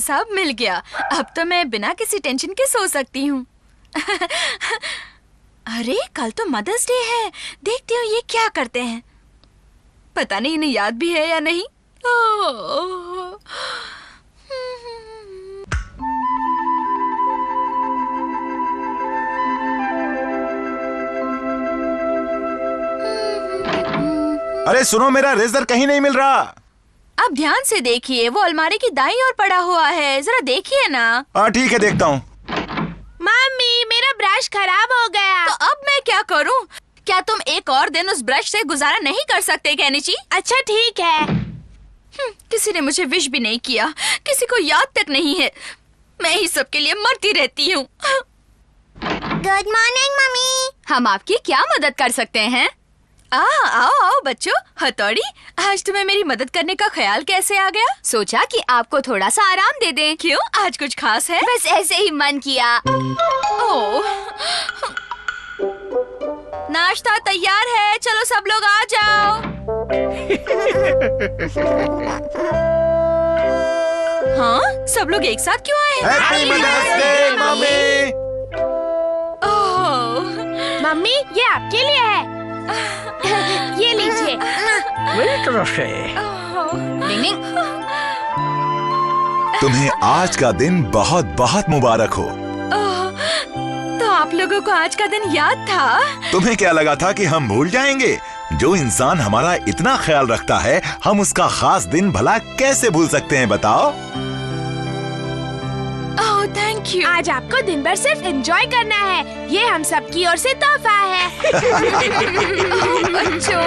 हिसाब मिल गया। अब तो मैं बिना किसी टेंशन के सो सकती हूँ। अरे कल तो मदर्स डे है, देखती हूँ ये क्या करते हैं। पता नहीं इन्हें याद भी है या नहीं। अरे सुनो, मेरा रेजर कहीं नहीं मिल रहा। आप ध्यान से देखिए, वो अलमारी की दाईं ओर पड़ा हुआ है, जरा देखिए ना। हाँ ठीक है, देखता हूँ। मम्मी मेरा ब्रश खराब हो गया। तो अब मैं क्या करूँ? क्या तुम एक और दिन उस ब्रश से गुजारा नहीं कर सकते केनिची? अच्छा ठीक है। किसी ने मुझे विश भी नहीं किया, किसी को याद तक नहीं है। मैं ही सबके लिए मरती रहती हूँ। Good morning mummy. हम आपकी क्या मदद कर सकते हैं? आओ आओ बच्चों। हथौड़ी, आज तुम्हें मेरी मदद करने का ख्याल कैसे आ गया? सोचा कि आपको थोड़ा सा आराम दे दें। क्यों, आज कुछ खास है? बस ऐसे ही मन किया। ओह, नाश्ता तैयार है, चलो सब लोग आ जाओ। हाँ, सब लोग एक साथ क्यों आए हैं? Happy mother's day mummy. Oh, mummy ये आपके लिए है। ये लीजिए। मेरी तरफ से। डिंग डिंग। तुम्हें आज का दिन बहुत बहुत मुबारक हो। तो आप लोगों को आज का दिन याद था? तुम्हें क्या लगा था कि हम भूल जाएंगे? जो इंसान हमारा इतना ख्याल रखता है, हम उसका खास दिन भला कैसे भूल सकते हैं बताओ? Oh thank you. आज आपको दिन भर सिर्फ एंजॉय करना है। ये हम सब की ओर से तोहफा है। बच्चों,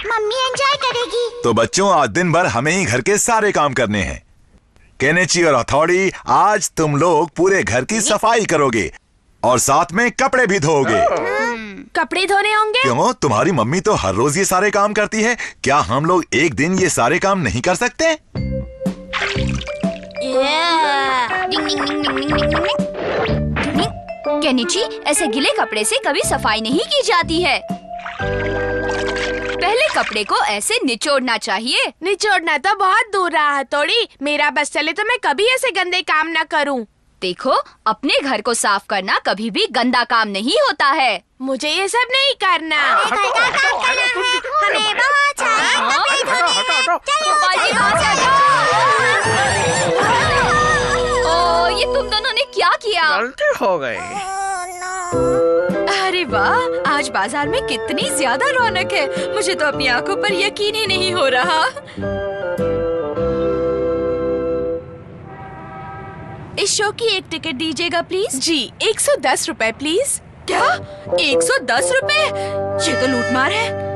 मम्मी एंजॉय करेगी। तो बच्चों, आज दिन भर हमें ही घर के सारे काम करने हैं। केनिची और हथौड़ी, आज तुम लोग पूरे घर की सफाई करोगे और साथ में कपड़े भी धोओगे। कपड़े धोने होंगे? क्यों, तुम्हारी मम्मी तो हर रोज ये सारे काम करती है। क्या हम लोग एक दिन ये सारे काम नहीं कर सकते? डिंग डिंग डिंग डिंग डिंग डिंग डिंग। केनिची, ऐसे गीले कपड़े से कभी सफाई नहीं की जाती है। पहले कपड़े को ऐसे निचोड़ना चाहिए। निचोड़ना तो बहुत दूर रहा हथौड़ी। मेरा बस चले तो मैं कभी ऐसे गंदे काम न करूं। देखो, अपने घर को साफ करना कभी भी गंदा काम नहीं होता है। मुझे ये सब नहीं करना। हमें बहुत ओ, ये तुम दोनों ने क्या किया? गलती हो गई। अरे वाह, आज बाजार में कितनी ज्यादा रौनक है। मुझे तो अपनी आंखों पर यकीन ही नहीं हो रहा। इस शो की एक टिकट दीजिएगा प्लीज। जी 110 रुपए प्लीज। क्या 110 रुपए? ये तो लूटमार है।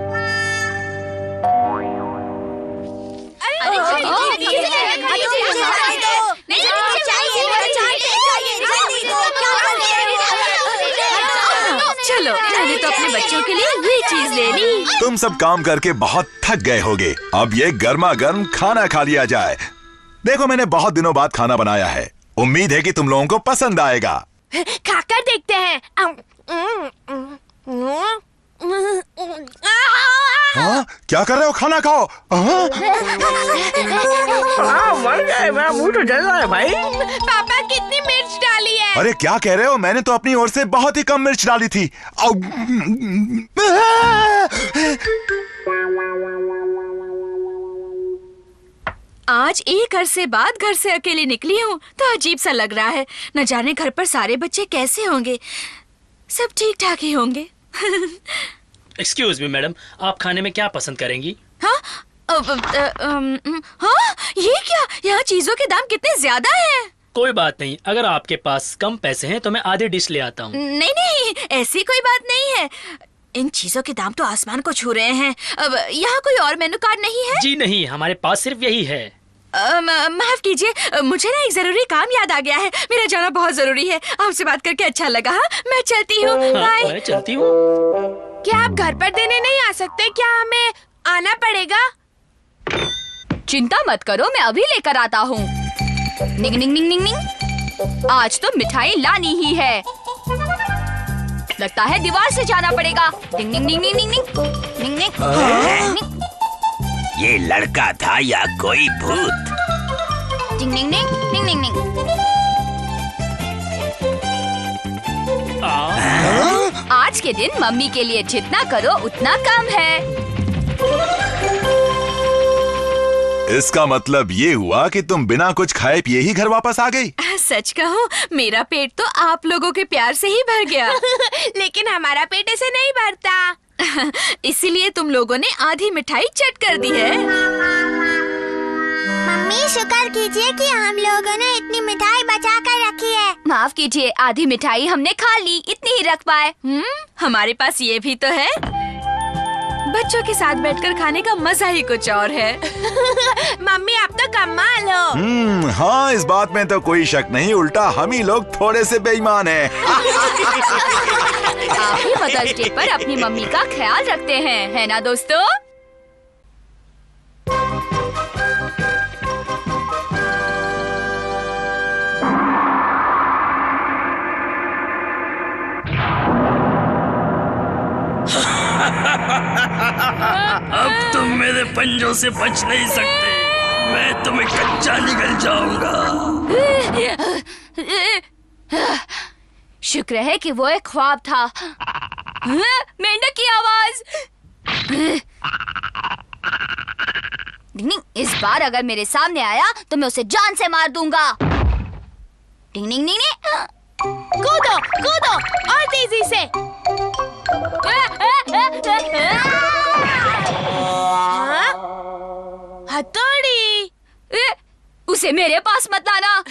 चलो, मैंने तो अपने बच्चों के लिए ये चीज ले ली। तुम सब काम करके बहुत थक गए होगे। अब ये गर्मा गर्म खाना खा लिया जाए। देखो, मैंने बहुत दिनों बाद खाना बनाया है। उम्मीद है कि तुम लोगों को पसंद आएगा। खाकर देखते हैं। हाँ, क्या कर रहे हो? खाना खाओ। हाँ? मर गए, मेरा मुंह तो जल रहा है भाई। पापा कितनी मिर्च डाली है? अरे क्या कह रहे हो? मैंने तो अपनी ओर से बहुत ही कम मिर्च डाली थी। आज एक अरसे बाद घर से अकेली निकली हूँ तो अजीब सा लग रहा है। न जाने घर पर सारे बच्चे कैसे होंगे। सब ठीक ठाक ही होंगे। एक्सक्यूज मी मैडम, आप खाने में क्या पसंद करेंगी? हाँ? हाँ? ये क्या? यहाँ चीजों के दाम कितने ज्यादा हैं। कोई बात नहीं, अगर आपके पास कम पैसे हैं तो मैं आधी डिश ले आता हूँ। नहीं नहीं, ऐसी कोई बात नहीं है। इन चीजों के दाम तो आसमान को छू रहे हैं। अब यहाँ कोई और मेनू कार्ड नहीं है? जी नहीं, हमारे पास सिर्फ यही है। माफ कीजिए, मुझे ना एक जरूरी काम याद आ गया है। मेरा जाना बहुत जरूरी है। आपसे बात करके अच्छा लगा। हाँ, मैं चलती हूँ। बाय। मैं चलती हूँ। क्या आप घर पर देने नहीं आ सकते? क्या हमें आना पड़ेगा? चिंता मत करो, मैं अभी लेकर आता हूँ। निंग निंग निंग निंग निंग। आज तो मिठाई लानी ही है। लगता है दीवार से जाना पड़ेगा। डिंग डिंग डिंग डिंग डिंग डिंग डिंग डिंग। ये लड़का था या कोई भूत? टिंग टिंग टिंग टिंग टिंग टिंग। आज के दिन मम्मी के लिए जितना करो उतना कम है। इसका मतलब ये हुआ कि तुम बिना कुछ खाए पिए ही घर वापस आ गई? सच कहूँ, मेरा पेट तो आप लोगों के प्यार से ही भर गया। लेकिन हमारा पेट ऐसे नहीं भरता। इसीलिए तुम लोगों ने आधी मिठाई चट कर दी है। मम्मी, शुक्र कीजिए कि हम लोगों ने इतनी मिठाई बचा कर रखी है। माफ कीजिए, आधी मिठाई हमने खा ली, इतनी ही रख पाए। हमारे पास ये भी तो है। बच्चों के साथ बैठकर खाने का मजा ही कुछ और है। मम्मी, आप तो कमाल हो। हाँ, इस बात में तो कोई शक नहीं, उल्टा हम ही लोग थोड़े से बेईमान हैं। आप भी मदर्स डे पर अपनी मम्मी का ख्याल रखते हैं, है ना दोस्तों? अब तुम मेरे पंजों से बच नहीं सकते। मैं तुम्हें कच्चा निगल जाऊंगा। शुक्र है कि वो एक ख्वाब था। मेंढक की आवाज। इस बार अगर मेरे सामने आया तो मैं उसे जान से मार दूंगा। टिंग टिंग टिंग। कूदो, कूदो और तेजी से। हथौड़ी। उसे मेरे पास मत लाना।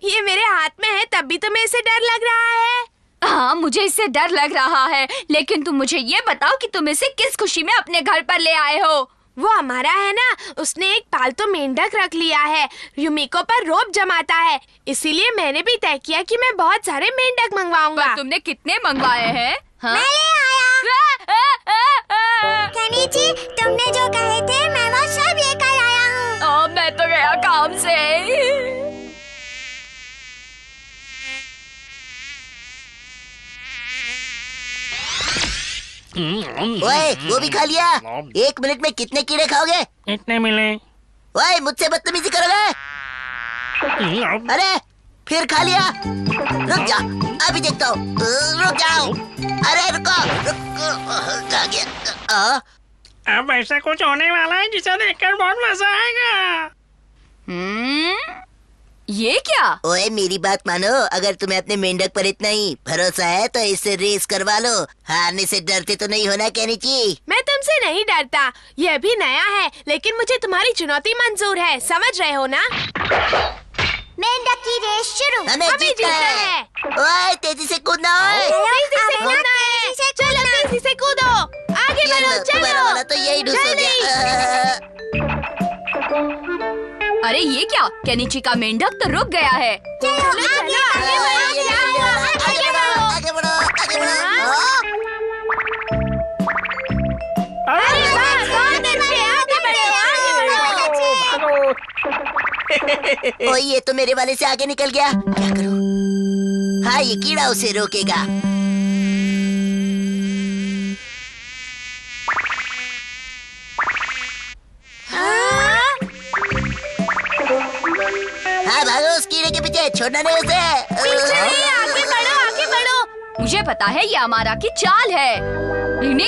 ये मेरे हाथ में है, तब भी तुम्हें इसे डर लग रहा है। हाँ, मुझे इससे डर लग रहा है, लेकिन तुम मुझे ये बताओ कि तुम इसे किस खुशी में अपने घर पर ले आए हो? वो हमारा है ना, उसने एक पालतू मेंढक रख लिया है। युमिको पर रोब जमाता है, इसीलिए मैंने भी तय किया कि मैं बहुत सारे मेंढक मंगवाऊंगा। पर तुमने कितने मंगवाए हैं? हाँ? मैं ले आया। केनिची, तुमने जो कहे थे मैं वो सब लेकर आया हूँ। मैं तो गया काम से। ओए, वो भी खा लिया? 1 मिनट में कितने कीड़े खाओगे? इतने मिले। ओए, मुझसे बदतमीजी करोगे? अरे, फिर खा लिया? रुक जा, अभी देखता हूँ। रुक जाओ। अरे रुको, कहाँ गया? अब ऐसा कुछ होने वाला है जिसे देखकर बहुत मजा आएगा। ये क्या? ओए, मेरी बात मानो, अगर तुम्हें अपने मेंढक पर इतना ही भरोसा है तो इससे रेस करवा लो। हारने से डरते तो नहीं होना केनिची? मैं तुमसे नहीं डरता, ये भी नया है, लेकिन मुझे तुम्हारी चुनौती मंजूर है, समझ रहे हो ना? मेंढक की रेस शुरू। हमें जीतना है। ओए, तेजी से कूदना है। तेजी से कूदना है। चलो तेजी से कूदो, आगे बढ़ो, तुम्हारा वाला तो यही ढूंढ हो गया। अरे ये क्या? केनिची का मेंढक तो रुक गया है। चलो आगे बढ़ो, आगे बढ़ो, आगे बढ़ो, आगे बढ़ो। अरे वाह, बहुत अच्छे, आगे बढ़ो, आगे बढ़ो। ओए, ये तो मेरे वाले से आगे निकल गया, क्या करूं? हाँ, ये कीड़ा उसे रोकेगा। हाँ, भागो उस कीड़े के पीछे, छोड़ना नहीं उसे। आगे बढ़ो, आगे बढ़ो। मुझे पता है ये अमारा की चाल है। टिंग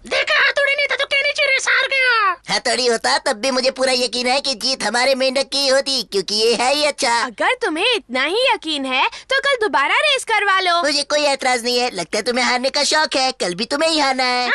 देखा, हथौड़ी नहीं था तो केनिची रेस हार गया। हथौड़ी होता तब भी मुझे पूरा यकीन है कि जीत हमारे मेंढक की होती, क्योंकि ये है ही अच्छा। अगर तुम्हें इतना ही यकीन है तो कल दोबारा रेस करवा लो। मुझे कोई ऐतराज नहीं है, लगता है तुम्हें हारने का शौक है, कल भी तुम्हें ही हारना है।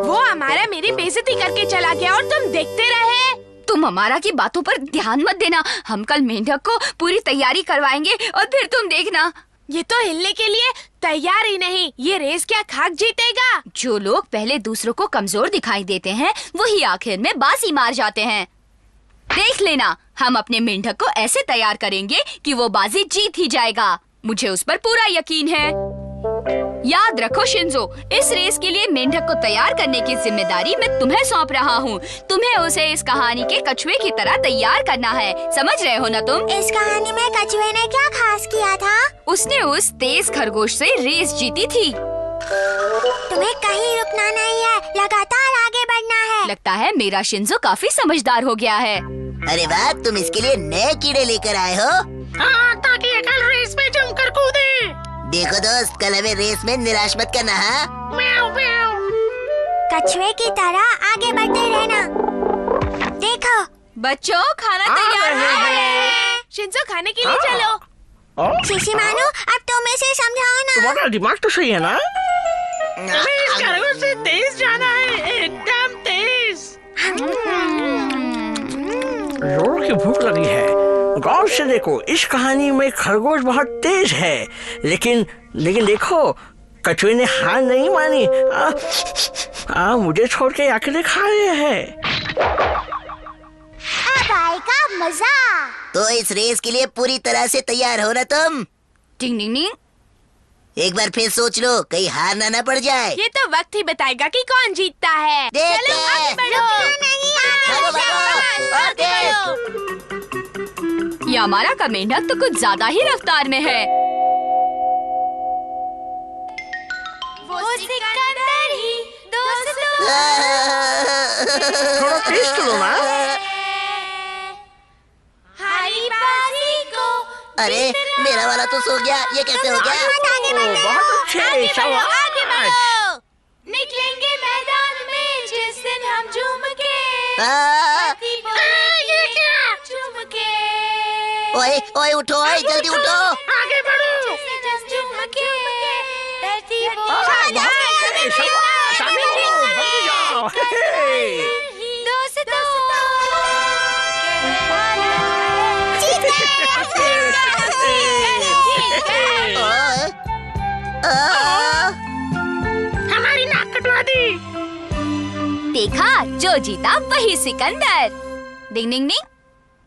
वो हमारा मेरी बेइज्जती करके चला गया और तुम देखते रहे। तुम अमारा की बातों पर ध्यान मत देना, हम कल मेंढक को पूरी तैयारी करवाएंगे और फिर तुम देखना। ये तो हिलने के लिए तैयार ही नहीं, ये रेस क्या खाक जीतेगा? जो लोग पहले दूसरों को कमजोर दिखाई देते हैं वही आखिर में बाजी मार जाते हैं। देख लेना, हम अपने मेंढक को ऐसे तैयार करेंगे कि वो बाजी जीत ही जाएगा। मुझे उस पर पूरा यकीन है। याद रखो शिंजो, इस रेस के लिए मेंढक को तैयार करने की जिम्मेदारी मैं तुम्हें सौंप रहा हूँ। तुम्हें उसे इस कहानी के कछुए की तरह तैयार करना है, समझ रहे हो ना तुम? इस कहानी में कछुए ने क्या खास किया था? उसने उस तेज खरगोश से रेस जीती थी। तुम्हें कहीं रुकना नहीं है, लगातार आगे बढ़ना है। लगता है मेरा शिंजो काफी समझदार हो गया है। अरे वाह, तुम इसके लिए नए कीड़े लेकर आए हो? हाँ, ताकि ये कल रेस में जमकर कूदे। देखो दोस्त, कल हमें रेस में निराश मत करना। हाँ? म्याऊ म्याऊ। कछुए की तरह आगे बढ़ते रहना। देखो बच्चों, खाना तैयार है। शिंजो खाने के लिए चलो। शिशिमारू, अब तुम इसे समझाओ ना। तुम्हारा दिमाग तो सही है ना? तुम्हें इस खरगोश से तेज जाना है, एकदम तेज। जोर की भूख लगी है। गौर से देखो, इस कहानी में खरगोश बहुत तेज है, लेकिन देखो, कछुए ने हार नहीं मानी। मुझे छोड़ के अकेले खा रहे हैं। अब आएगा मजा। तो इस रेस के लिए पूरी तरह से तैयार हो ना तुम? टिंग टिंग टिंग। एक बार फिर सोच लो, कहीं हार ना पड़ जाए। ये तो वक्त ही बताएगा कि कौन जीतता है। देखते चलो आगे हैं। बढ़ो। भागो, भागो, और तेज। यामारा का मेंढक तो कुछ ज्यादा ही रफ्तार में है। वो सिकंदर ही दोस्तों। थोड़ा तेज चलो ना। हारी बाजी को। अरे मेरा वाला तो सो गया, ये कैसे हो गया? बहुत अच्छे। आगे बढ़ो, शाबाश। आगे बढ़ो। निकलेंगे मैदान में जिस दिन हम झूम के। ये क्या? झूम के। ओए ओए उठो, ओए जल्दी उठो। आगे बढ़ो। झूम के। धरती वो। शामिल हो, जल्दी जाओ। दोस्तों। हमारी नाक कटवा दी। देखा, जो जीता वही सिकंदर। डिंग डिंग डिंग।